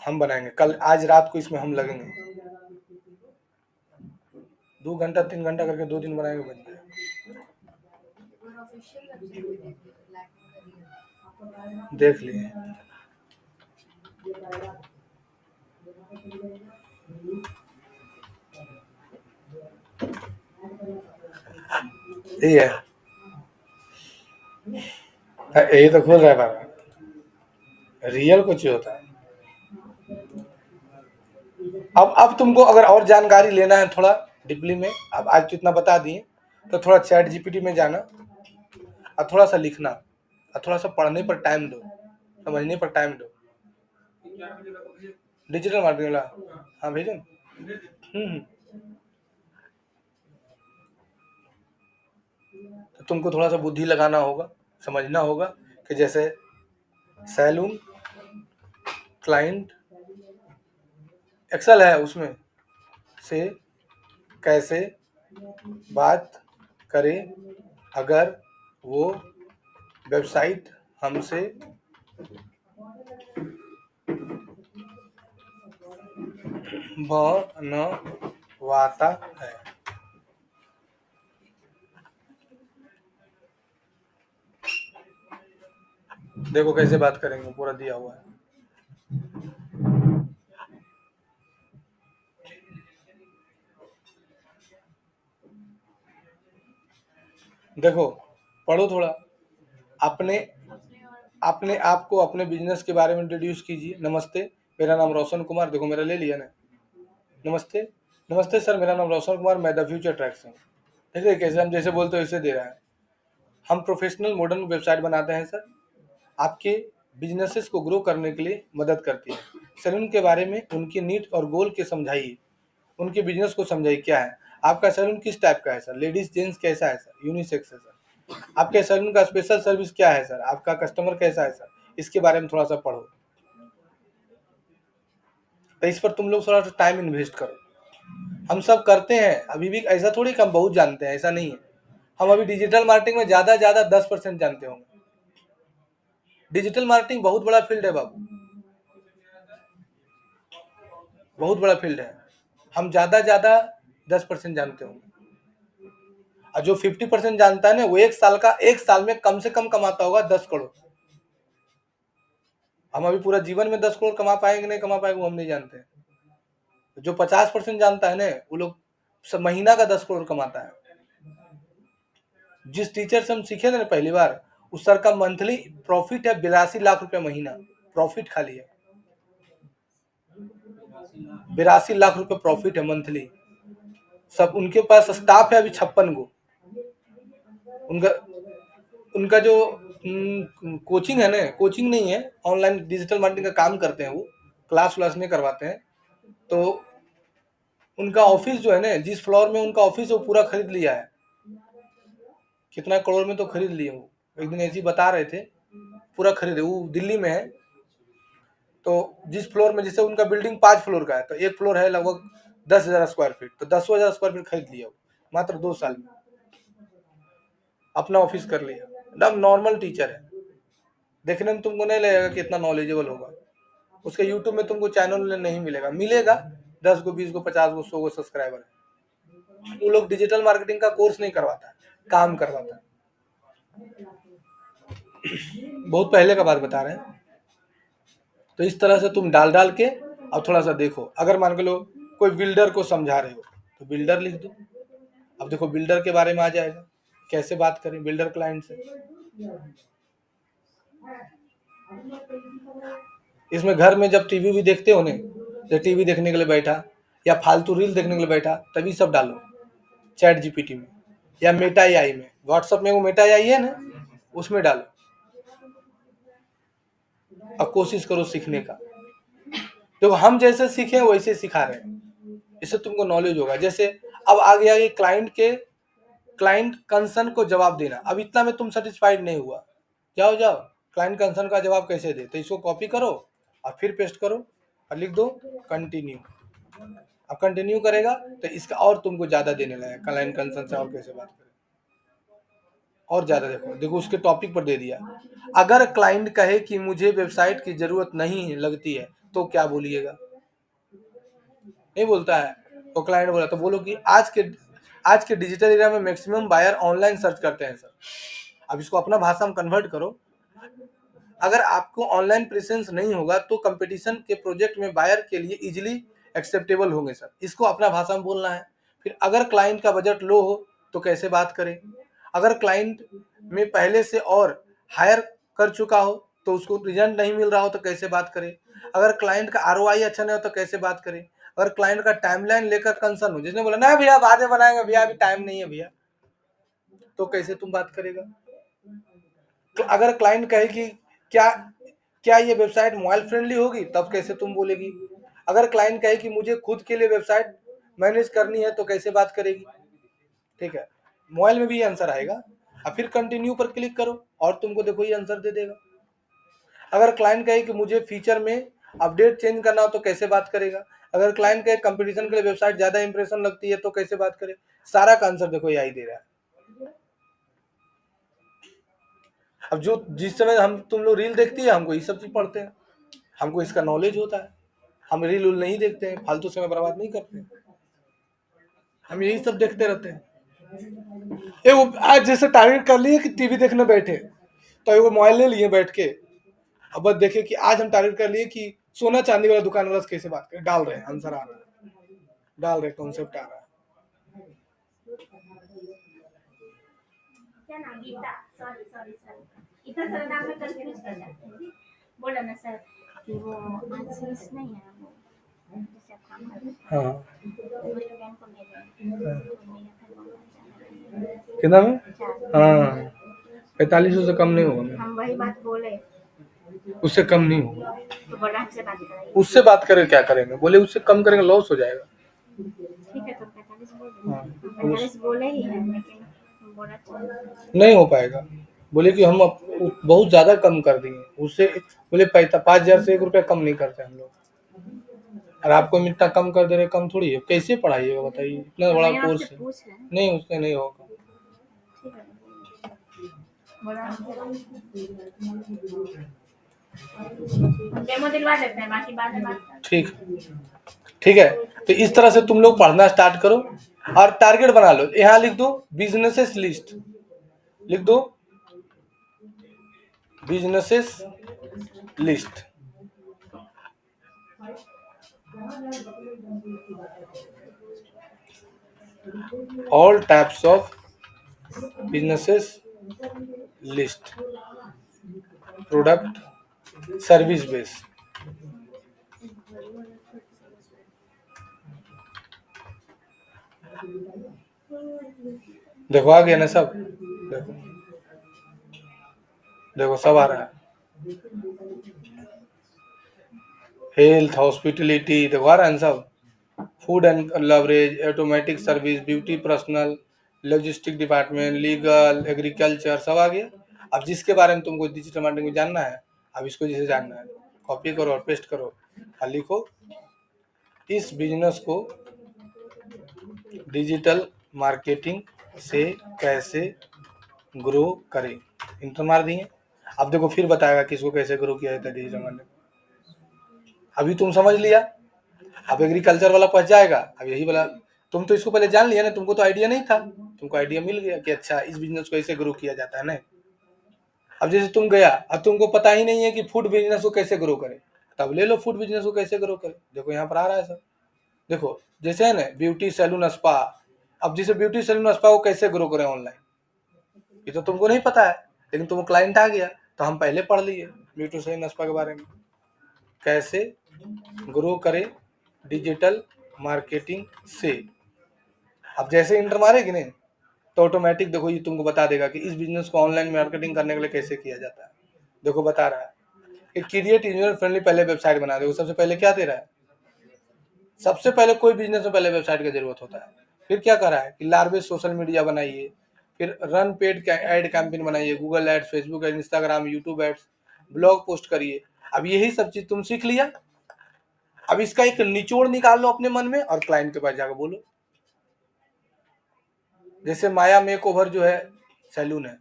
Speaker 1: हम बनाएंगे कल, आज रात को इसमें हम लगेंगे, 2 घंटा 3 घंटा करके 2 दिन बनाएंगे, बन जाएगा।
Speaker 2: और ऑफिशियल वेबसाइट भी देख लो, लखनऊ का
Speaker 1: देख लिए। यही है, यही तो खोल रहा है बार, रियल कुछ ही होता है। अब तुमको अगर और जानकारी लेना है थोड़ा डीपली में, अब आज तो इतना बता दिए, तो थोड़ा चैट जीपीटी में जाना, और थोड़ा सा लिखना, और थोड़ा सा पढ़ने पर टाइम दो, समझने पर टाइम दो। डिजिटल मार्केटिंग वाला, हाँ भेजो। तो तुमको थोड़ा सा बुद्धि लगाना होगा, समझना होगा कि जैसे सैलून क्लाइंट एक्सेल है, उसमें से कैसे बात करें अगर वो वेबसाइट हमसे बनवाता है। देखो कैसे बात करेंगे, पूरा दिया हुआ है। देखो, पढ़ो थोड़ा, अपने अपने आप को अपने बिजनेस के बारे में इंट्रोड्यूस कीजिए। नमस्ते, मेरा नाम रोशन कुमार, देखो मेरा ले लिया ना। नमस्ते, नमस्ते सर, मेरा नाम रोशन कुमार, मैं द फ्यूचर ट्रैक्स हूँ। ठीक है, कैसे हम जैसे बोलते हो वैसे दे रहा है। हम प्रोफेशनल मॉडर्न वेबसाइट बनाते हैं सर, आपके बिजनेसेस को ग्रो करने के लिए मदद करती है। सैलून के बारे में उनकी नीड और गोल के समझाइए, उनके बिजनेस को समझाइए क्या है। आपका सैलून किस टाइप का है सर, लेडीज जेंट्स कैसा है सर, यूनिसेक्स है सर। आपके सैलून का स्पेशल सर्विस क्या है सर, आपका कस्टमर कैसा है सर, इसके बारे में थोड़ा सा पढ़ो। तो इस पर तुम लोग थोड़ा सा टाइम इन्वेस्ट करो। हम सब करते हैं अभी भी, ऐसा थोड़ी कि हम बहुत जानते हैं, ऐसा नहीं है। हम अभी डिजिटल मार्केटिंग में ज्यादा 10% जानते होंगे। डिजिटल मार्केटिंग बहुत बड़ा फील्ड है बाबू, बहुत बड़ा फील्ड है। हम ज्यादा 10% जानते होंगे, और जो 50% जानता है ना, वो एक साल में कम से कम कमाता होगा 10 करोड़। हम अभी पूरा जीवन में 10 करोड़ कमा पाएंगे नहीं कमा पाएंगे वो हम नहीं जानते। जो 50% जानता है ना, वो लोग सब महीना का 10 करोड़ कमाता है। जिस टीचर से हम सीखे थे ना पहली बार, उस सर का मंथली प्रॉफिट है 82 लाख रुपया महीना, प्रॉफिट खाली है 82 लाख रुपया प्रॉफिट है मंथली। सब उनके पास स्टाफ है अभी 56 गो। उनका उनका जो कोचिंग है ना, कोचिंग नहीं है, ऑनलाइन डिजिटल मार्केटिंग का काम करते हैं वो, क्लास व्लास नहीं करवाते हैं। तो उनका ऑफिस जो है ना, जिस फ्लोर में उनका ऑफिस है वो पूरा खरीद लिया है। कितना करोड़ में तो खरीद लिए वो, एक दिन ऐसे ही बता रहे थे, पूरा खरीदे। वो दिल्ली में है। तो जिस फ्लोर में, जैसे उनका बिल्डिंग 5 फ्लोर का है, तो एक फ्लोर है लगभग 10,000 स्क्वायर फीट, तो 10,000 स्क्वायर फीट खरीद लिया वो मात्र 2 साल में, अपना ऑफिस कर लिया। एकदम नॉर्मल टीचर है, देखने में तुमको नहीं लगेगा कि इतना नॉलेजेबल होगा। उसके यूट्यूब में तुमको चैनल नहीं मिलेगा, मिलेगा 10 गो 20 गो 50 गो 100 गो सब्सक्राइबर है। वो लोग डिजिटल मार्केटिंग का कोर्स नहीं करवाता, काम करवाता है। बहुत पहले का बात बता रहे हैं। तो इस तरह से तुम डाल के और थोड़ा सा देखो। अगर मान के लो कोई बिल्डर को समझा रहे हो तो बिल्डर लिख दो। अब देखो बिल्डर के बारे में आ जाएगा, कैसे बात करें बिल्डर क्लाइंट से। इसमें घर में जब टीवी भी देखते हो ना, तो टीवी देखने के लिए बैठा या फालतू रील देखने के लिए बैठा, तभी सब डालो चैट जीपीटी में या मेटा एआई में। व्हाट्सएप में वो मेटा एआई है ना, उसमें डालो और कोशिश करो सीखने का। देखो हम जैसे सीखे वैसे सिखा रहे हैं, इससे तुमको नॉलेज होगा। जैसे अब आगे क्लाइंट कंसर्न को जवाब देना। अब इतना में तुम सेटिस्फाइड नहीं हुआ, जाओ क्लाइंट कंसर्न का जवाब कैसे दे, तो इसको कॉपी करो और फिर पेस्ट करो और लिख दो कंटिन्यू। अब कंटिन्यू करेगा तो इसका और तुमको ज्यादा देने लगेगा, क्लाइंट कंसर्न से और कैसे बात करें, और ज्यादा। देखो देखो उसके टॉपिक पर दे दिया। अगर क्लाइंट कहे कि मुझे वेबसाइट की जरूरत नहीं लगती है तो क्या बोलिएगा, नहीं बोलता है तो क्लाइंट बोला तो बोलो कि आज के डिजिटल एरिया में मैक्सिमम बायर ऑनलाइन सर्च करते हैं सर। अब इसको अपना भाषा में कन्वर्ट करो। अगर आपको ऑनलाइन प्रेजेंस नहीं होगा तो कंपटीशन के प्रोजेक्ट में बायर के लिए इजीली एक्सेप्टेबल होंगे सर। इसको अपना भाषा में बोलना है। फिर अगर क्लाइंट का बजट लो हो तो कैसे बात करें। अगर क्लाइंट में पहले से और हायर कर चुका हो तो उसको रिजल्ट नहीं मिल रहा हो तो कैसे बात करें। अगर क्लाइंट का आरओआई अच्छा नहीं हो तो कैसे बात करें। अगर क्लाइंट का टाइमलाइन लेकर कंसर्न हो, जिसने बोला ना भैया बाद में बनाएंगे भैया अभी टाइम नहीं है भैया, तो कैसे तुम बात करेगा। तो अगर क्लाइंट कहे कि क्या क्या ये वेबसाइट मोबाइल फ्रेंडली होगी, तब कैसे तुम बोलेगी। अगर क्लाइंट कहे कि मुझे खुद के लिए वेबसाइट मैनेज करनी है तो कैसे बात करेगी। ठीक है, मोबाइल में भी ये आंसर आएगा। और फिर कंटिन्यू पर क्लिक करो और तुमको देखो ये आंसर दे देगा। अगर क्लाइंट कहे कि मुझे फीचर में अपडेट चेंज करना हो तो कैसे बात करेगा। अगर क्लाइंट कहे कंपटीशन के लिए वेबसाइट ज्यादा इंप्रेशन लगती है तो कैसे बात करे। सारा का आंसर देखो यही दे रहा है। अब जो जिस समय हम तुम लोग रील देखती है, हमको ये सब चीज पढ़ते हैं, हमको इसका नॉलेज होता है। हम रील उल नहीं देखते हैं, फालतू समय बर्बाद नहीं करते हैं, हम यही सब देखते रहते हैं। एगो आज जैसे टारगेट कर लिए कि टीवी देखने बैठे, तो एगो मोबाइल ले लिए बैठ के, अब बस देखे कि आज हम टारगेट कर लिए कि सोना चांदी वाला दुकान वाला से कैसे बात करें। डाल रहे हैं आंसर आ रहा है, डाल रहे कॉन्सेप्ट आ रहा है।
Speaker 2: क्या नाम, गीता, सॉरी सॉरी सॉरी, इतना सारा नाम में कंफ्यूज कर जाते हैं जी। बोला ना सर कि वो आंसर्स नहीं है वो, जैसे आप काम करते हैं
Speaker 1: हाँ
Speaker 2: वो स्टूडेंट को भेज रहे हैं,
Speaker 1: हाँ।
Speaker 2: तो मेरा फिर बोला
Speaker 1: कितना में?
Speaker 2: चार,
Speaker 1: हाँ 4500 से कम नहीं होगा,
Speaker 2: हम वही बात बोले
Speaker 1: उससे कम नहीं होगा।
Speaker 2: तो बोला हमसे बात कराइए।
Speaker 1: उससे बात करें क्या करेंगे, बोले उससे कम करेंगे लॉस हो जाएगा।
Speaker 2: ठीक है तो 45 बोल देंगे,
Speaker 1: हाँ
Speaker 2: हम
Speaker 1: तो
Speaker 2: 45 बोले ही हैं, लेकिन बोला
Speaker 1: नहीं हो पाएगा। बोले कि हम बहुत ज्यादा कम कर दिए उससे, बोले 5000 से 1 रुपया कम नहीं करते हम लोग, और आपको हम इतना कम कर दे रहे, कम थोड़ी है, कैसे पढ़ाइएगा बताइए, इतना बड़ा कोर्स है।
Speaker 2: पूछ रहे हैं।
Speaker 1: नहीं उससे नहीं होगा।
Speaker 2: ठीक है बोला डेमो दिलवा देते हैं, बाकी बाद में बात करते
Speaker 1: ठीक ठीक है, तो इस तरह से तुम लोग पढ़ना स्टार्ट करो और टारगेट बना लो। यहाँ लिख दो बिजनेसेस लिस्ट, लिख दो businesses list. All types of businesses list, product service base. देखो आ गया ना सब, देखो देखो सब आ रहा है। हेल्थ, हॉस्पिटलिटी, देखो आ रहा है ना सब। Food and leverage, automatic service, beauty, personal, logistic department, legal, agriculture, सब आ गया। अब जिसके बारे में तुमको डिजिटल मार्केटिंग में जानना है, अब इसको जिसे जानना है कॉपी करो और पेस्ट करो और लिखो इस बिजनेस को डिजिटल मार्केटिंग से कैसे ग्रो करें, इंटर मार दिए। अब देखो फिर बताएगा कि इसको कैसे ग्रो किया जाता है डिजिटल मार्केटिंग। अभी तुम समझ लिया, अब एग्रीकल्चर वाला पहुंच जाएगा। अब यही वाला तुम तो इसको पहले जान लिया ना, तुमको तो आइडिया नहीं था, तुमको आइडिया मिल गया कि अच्छा इस बिजनेस को ऐसे ग्रो किया जाता है ना। अब जैसे तुम गया, अब तुमको पता ही नहीं है कि फूड बिजनेस को कैसे ग्रो करे, तब ले लो फूड बिजनेस को कैसे ग्रो करे। देखो यहाँ पर आ रहा है सर, देखो जैसे है ना ब्यूटी सैलून स्पा। अब जैसे ब्यूटी सैलून स्पा को कैसे ग्रो करें ऑनलाइन, ये तो तुमको नहीं पता है, लेकिन तुमको क्लाइंट आ गया तो हम पहले पढ़ लिए ब्यूटी सैलून स्पा के बारे में, कैसे ग्रो करें डिजिटल मार्केटिंग से। अब जैसे इंटर मारेगी नहीं तो ऑटोमेटिक देखो ये तुमको बता देगा कि इस बिजनेस को ऑनलाइन मार्केटिंग करने के लिए कैसे किया जाता है। देखो बता रहा है कि क्रिएट यूजर फ्रेंडली पहले वेबसाइट बना दो। सबसे पहले क्या दे रहा है, सबसे पहले कोई बिजनेस में पहले वेबसाइट की जरूरत होता है। फिर क्या कर रहा है कि लार्वे सोशल मीडिया बनाइए, फिर रन पेड एड कैंपेन बनाइए, Google ads, Facebook ad, Instagram, YouTube ads, blog post करिए। अब यही सब चीज तुम सीख लिया। अब इसका एक निचोड़ निकाल लो अपने मन में और क्लाइंट के पास जाकर बोलो। जैसे माया मेक ओवर जो है सैलून है,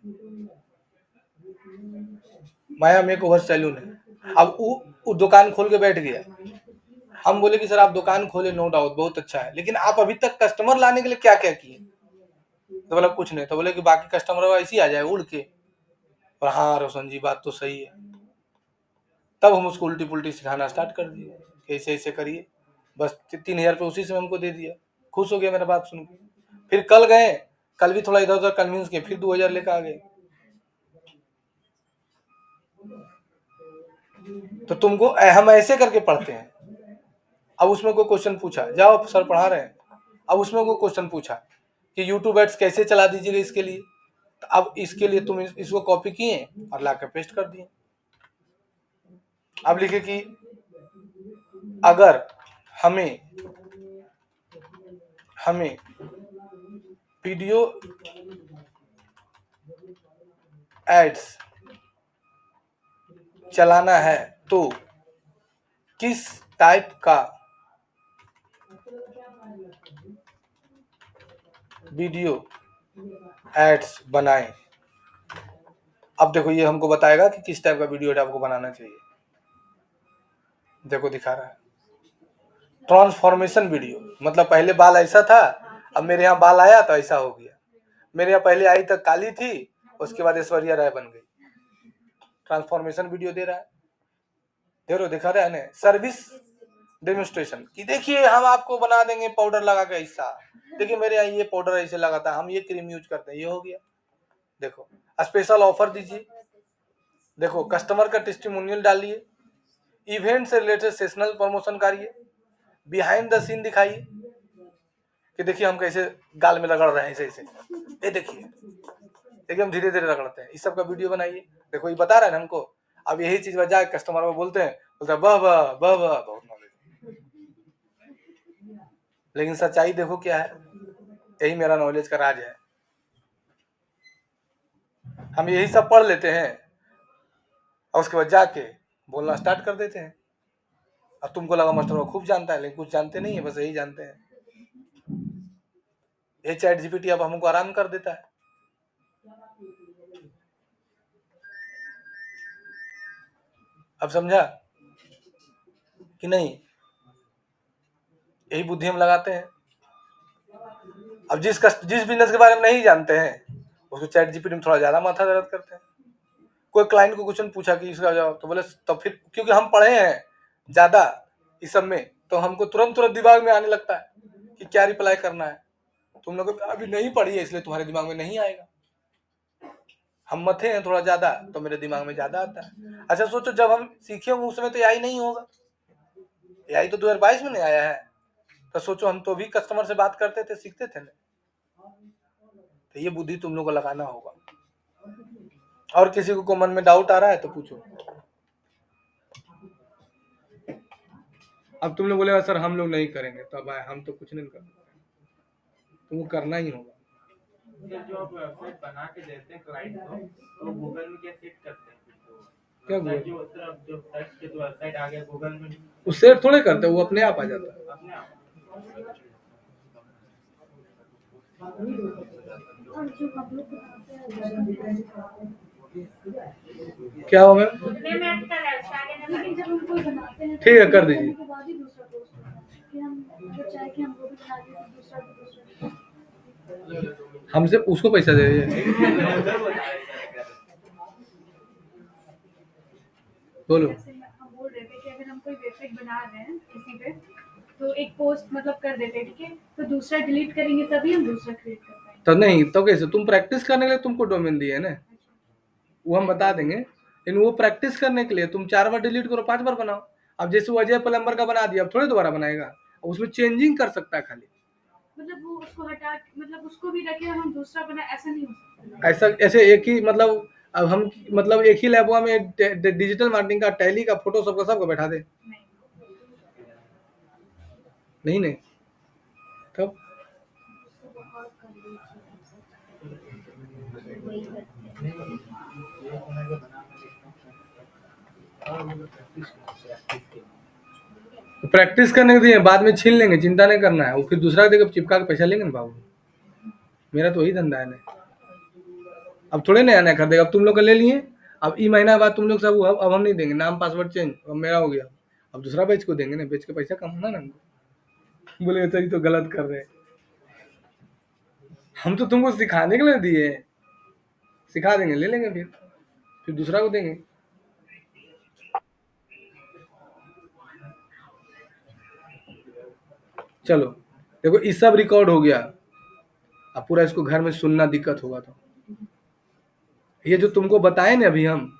Speaker 1: माया मेक ओवर सैलून है। अब वो दुकान खोल के बैठ गया, हम बोले कि सर आप दुकान खोले, नो डाउट बहुत अच्छा है, लेकिन आप अभी तक कस्टमर लाने के लिए क्या क्या किए। तो बोला कुछ नहीं, तो बोले कि बाकी कस्टमर ऐसे ही आ जाए उड़ के। और हाँ रोशन जी बात तो सही है। तब हम उसको उल्टी पुल्टी सिखाना स्टार्ट कर दिए कि ऐसे ऐसे करिए। बस 3000 रुपये उसी से हमको दे दिया, खुश हो गया मेरा बात सुन के। फिर कल गए, कल भी थोड़ा इधर उधर कन्विंस किए, फिर 2000 लेकर आ गए। तो तुमको हम ऐसे करके पढ़ते हैं। अब उसमें कोई क्वेश्चन पूछा, जाओ सर पढ़ा रहे हैं, अब उसमें कोई क्वेश्चन पूछा कि यूट्यूब एड्स कैसे चला दीजिएगा इसके लिए, तो अब इसके लिए तुम इसको कॉपी किए और लाकर पेस्ट कर दिए। अब लिखे कि अगर हमें हमें वीडियो एड्स चलाना है तो किस टाइप का वीडियो एड्स बनाएं। अब देखो ये हमको बताएगा कि किस टाइप का वीडियो एड आपको बनाना चाहिए। देखो दिखा रहा है ट्रांसफॉर्मेशन वीडियो, मतलब पहले बाल ऐसा था, अब मेरे यहाँ बाल आया तो ऐसा हो गया। मेरे यहाँ पहले आई तक काली थी, उसके बाद ऐश्वर्या राय बन गई। ट्रांसफॉर्मेशन वीडियो दे रहा है, देखो दिखा रहा है ना। सर्विस डेमोस्ट्रेशन कि देखिए हम आपको बना देंगे पाउडर लगा के ऐसा, देखिए मेरे यहाँ ये पाउडर ऐसे लगाता है, हम ये क्रीम यूज करते हैं, ये हो गया। देखो स्पेशल ऑफर दीजिए, देखो कस्टमर का टेस्टिमोनियल डालिए, इवेंट से रिलेटेड सेशनल प्रमोशन करिए, बिहाइंड द सीन दिखाइए कि देखिए हम कैसे गाल में रगड़ रहे हैं ऐसे ऐसे, ये देखिए हम धीरे धीरे रगड़ते हैं, इस सब का वीडियो बनाइए। देखो ये बता रहा है ना हमको, अब यही चीज बजा कस्टमर को बोलते हैं वाह वाह वाह वाह, बहुत नॉलेज। लेकिन सच्चाई देखो क्या है, यही मेरा नॉलेज का राज है। हम यही सब पढ़ लेते हैं और उसके बाद जाके बोलना स्टार्ट कर देते हैं। अब तुमको लगा मास्टर खूब जानता है, लेकिन कुछ जानते नहीं है, बस यही जानते हैं। ये चैट जीपीटी अब हमको आराम कर देता है। अब समझा कि नहीं? यही बुद्धि हम लगाते हैं। अब जिस बिजनेस के बारे में नहीं जानते हैं उसको चैट जीपीटी में थोड़ा ज्यादा माथा दर्द करते हैं। कोई क्लाइंट को क्वेश्चन पूछा कि इसका जवाब, तो बोले तो फिर क्योंकि हम पढ़े हैं ज्यादा इस सब में, तो हमको तुरंत दिमाग में आने लगता है कि क्या रिप्लाई करना है। तुम लोग अभी नहीं पढ़ी है इसलिए तुम्हारे दिमाग में नहीं आएगा। हम मथे हैं थोड़ा ज्यादा, तो मेरे दिमाग में ज्यादा आता है। अच्छा सोचो जब हम सीखे होंगे उस समय तो एआई नहीं होगा, एआई तो 2022 में नहीं आया है। तो सोचो हम तो भी कस्टमर से बात करते थे, सीखते थे ना। तो ये बुद्धि तुम लोग को लगाना होगा। और किसी को मन में डाउट आ रहा है तो पूछो। अब तुम लोग बोलेगा सर हम लोग नहीं करेंगे, तो अब हम तो कुछ नहीं कर सकते, तुमको करना ही होगा।
Speaker 3: जो आप वेबसाइट बना के देते हैं क्लाइंट को, तो गूगल में क्या सेट करते हैं?
Speaker 1: क्या गूगल
Speaker 3: जो सर्च के तो वेबसाइट आ गया गूगल में,
Speaker 1: उससे थोड़े करते, वो अपने आप आ जाता है
Speaker 3: अपने आप।
Speaker 1: क्या हुआ मैम? ठीक है कर दीजिए। हमसे उसको पैसा दे दीजिए। बोलो।
Speaker 4: हम बोल रहे थे कि अगर हम कोई वेबसाइट बना रहे हैं किसी पे, तो एक पोस्ट मतलब कर देते हैं, ठीक है, तो दूसरा डिलीट करेंगे तभी हम दूसरा क्रिएट कर पाएंगे।
Speaker 1: तो नहीं तो कैसे? तुम प्रैक्टिस करने के लिए तुमको डोमेन दिए है ना, वो हम बता देंगे, लेकिन वो प्रैक्टिस करने के लिए तुम 4 बार डिलीट करो, 5 बार बनाओ। अब जैसे वो अजय प्लम्बर का बना दिया, अब थोड़े दोबारा बनाएगा, उसमें चेंजिंग कर सकता है खाली।
Speaker 4: मतलब वो उसको हटा, मतलब उसको भी रखे हम दूसरा बना, ऐसा नहीं हो सकता।
Speaker 1: ऐसा ऐसे एक ही मतलब, अब हम मतलब एक ही लैबवा में डिजिटल मार्केटिंग का, टैली का, फोटो सबका सबको बैठा दे? नहीं नहीं तब प्रैक्टिस करने के लिए बाद में छीन लेंगे, चिंता नहीं करना है। वो फिर दूसरा देकर चिपका के पैसा लेंगे ना बाबू, मेरा तो वही धंधा है ना। अब थोड़े नया नया खरीदेगा, अब तुम लोग का ले लिए, अब ई महीना बाद तुम लोग सब, अब हम नहीं देंगे, नाम पासवर्ड चेंज, अब मेरा हो गया, अब दूसरा बेच को देंगे ना, बेच के पैसा कमाना ना। बोले सर तो गलत कर रहे हैं, हम तो तुमको सिखाने के लिए दिए, सिखा देंगे, ले लेंगे, फिर दूसरा को देंगे। चलो देखो ये सब रिकॉर्ड हो गया, अब पूरा इसको घर में सुनना दिक्कत होगा। तो ये जो तुमको बताए ना अभी हम,